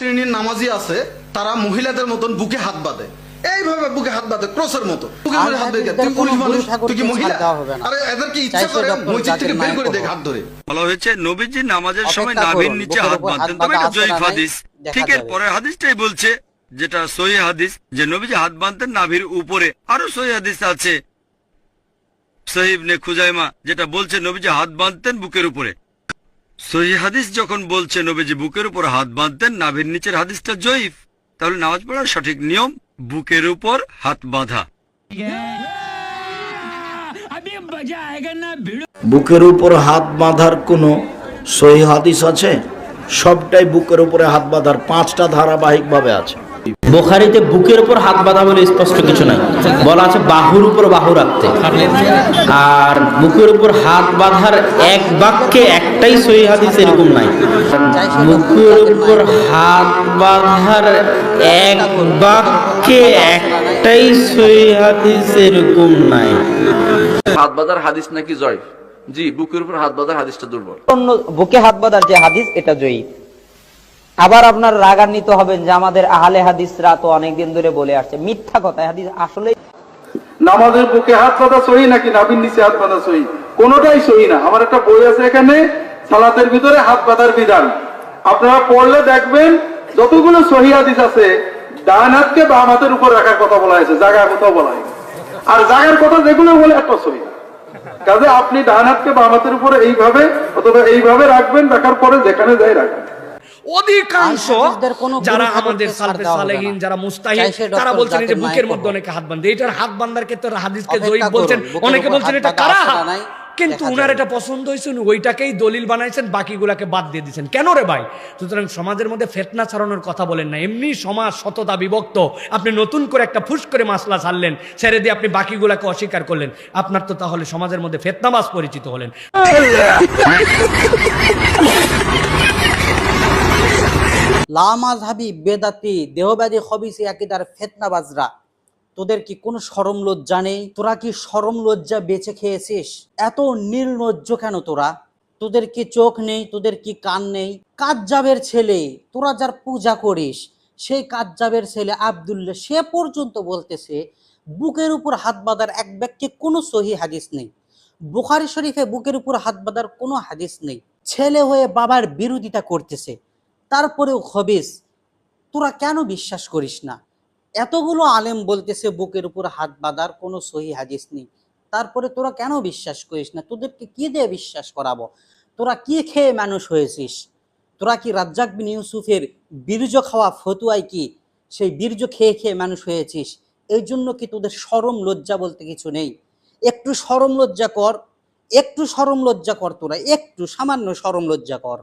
শ্রেণীর নামাজি আছে তারা মহিলাদের মতন বুকে হাত বাঁধে, এইভাবে বুকে হাত বাঁধে ক্রসের মতো, বুকে ধরে হাত বেঁধে। তুই পুলিশ মানুষ, তুই কি মহিলা? আরে এদেরকে ইচ্ছা করে মসজিদ থেকে বের করে দেয় হাত ধরে। বলা হয়েছে নবীজি নামাজের সময় নাভির নিচে হাত বাঁধতেন, তবে এটা জয়ীফ হাদিস। ঠিক এর পরের হাদিসটাই বলছে, যেটা সহিহ হাদিস, যে নবীজি হাত বাঁধতেন নাভির উপরে। আরো সহিহ হাদিস আছে সহিহ ইবনে খুজাইমা, যেটা বলছে নবীজি হাত বাঁধতেন বুকের উপরে। সহিহ হাদিস যখন বলছে নবীজি বুকের উপর হাত বাঁধতেন, নাভির নিচের হাদিসটা জয়ীফ। তাহলে নামাজ পড়ার সঠিক নিয়ম বুকের উপর হাত বাঁধা। বুকের উপর হাত বাঁধার কোনো সহিহ হাদিস আছে? সবটাই বুকের উপরে হাত বাঁধার 5টা ধারাবাহিক ভাবে আছে। বুখারীতে বুকের উপর হাত বাঁধা বলে স্পষ্ট কিছু নাই, বলা আছে বাহুর উপর বাহু রাখতে। আর বুকের উপর হাত বাঁধার এক বাক্যে একটাই সহিহ হাদিস এরকম নাই। বুকের উপর হাত বাঁধার এক বাক্যে একটাই সহিহ হাদিস এরকম নাই। হাত বাঁধার হাদিস নাকি জয়ীফ? জি, বুকের উপর হাত বাঁধার হাদিসটা দুর্বল। বুকে হাত বাঁধার যে হাদিস এটা জয়ীফ। আবার আপনার রাগান্বিত হবেন যে আমাদের আহলে হাদিসরা তো অনেকদিন ধরে বলে আসছে, মিথ্যা কথা। হাদিস আসলে নামাজের বুকে হাত বাঁধা সহি নাকি নাভির নিচে হাত বাঁধা সহি? কোনোটাই সহি না। আমার একটা বই আছে এখানে, সালাতের ভিতরে হাত বাঁধার বিধান। আপনারা পড়লে দেখবেন যতগুলো সহি হাদিস আছে, ডান হাতকে বাম হাতের উপর রাখার কথা বলা হয়েছে, জায়গার কোথাও বলা হয়নি। আর জায়গার কথা যেগুলো বলে একটা সহি না। কাজে আপনি ডান হাতকে বাম হাতের উপরে এইভাবে অথবা এইভাবে রাখবেন, রাখার পরে যেখানে যাই রাখবেন। অধিকাংশ যারা আমাদের সালফে সালেহিন, যারা মুস্তাহিদ, তারা বলছেন যে বুকের মধ্যে অনেকে হাত বাঁধে। এটার হাত বাঁধার ক্ষেত্রে হাদিসকে জয়ীফ বলছেন, অনেকে বলছেন এটা কারাহা। কিন্তু উনার এটা পছন্দ হয়েছে, ওইটাকেই দলিল বানাইছেন, বাকিগুলাকে বাদ দিয়ে দিচ্ছেন। কেন রে ভাই? সুতরাং সমাজের মধ্যে ফিতনা ছড়ানোর কথা বলেন না। এমনি সমাজ শততা বিভক্ত, আপনি নতুন করে একটা ফুস করে মাসলা ছাড়লেন, ছেড়ে দিয়ে আপনি বাকিগুলাকে অস্বীকার করলেন। আপনার তো তাহলে সমাজের মধ্যে ফিতনাবাজ পরিচিত হলেন। লামাযহাবী বেদাতি দেহবাদী খবিসি আকীদার ফিতনাবাজরা, তোদের কি কোনো শরম লজ্জা নেই? তোরা কি শরম লজ্জা বেঁচে খেয়েছিস? এত নির্লজ্জ কেন তোরা? তোদের কি চোখ নেই? তোদের কি কান নেই? কাজ্জাবের ছেলে, তোরা যার পূজা করিস, সেই কাজ্জাবের ছেলে আব্দুল্লাহ, সে পর্যন্ত বলতেছে বুকের উপর হাত বাঁধার এক ব্যক্তি কোনো সহিহ হাদিস নেই। বুখারী শরীফে বুকের উপর হাত বাঁধার কোনো হাদিস নেই। ছেলে হয়ে বাবার বিরোধিতা করতেছে। তারপরেও খবিস, তোরা কেন বিশ্বাস করিস না? এতগুলো আলেম বলতেছে বুকের উপর হাত বাঁধার কোনো সহিহ হাদিস নেই, তারপরে তোরা কেন বিশ্বাস করিস না? তোদেরকে কি দিয়ে বিশ্বাস করাবো? তোরা কি খেয়ে মানুষ হয়েছিস? তোরা কি রাজ্জাক বিন ইউসুফের বীর্য খাওয়া ফতুয়ায় কি সেই বীর্য খেয়ে খেয়ে মানুষ হয়েছিস? এই জন্য কি তোদের শরম লজ্জা বলতে কিছু নেই? একটু শরম লজ্জা কর, একটু শরম লজ্জা কর, তোরা একটু সামান্য শরম লজ্জা কর।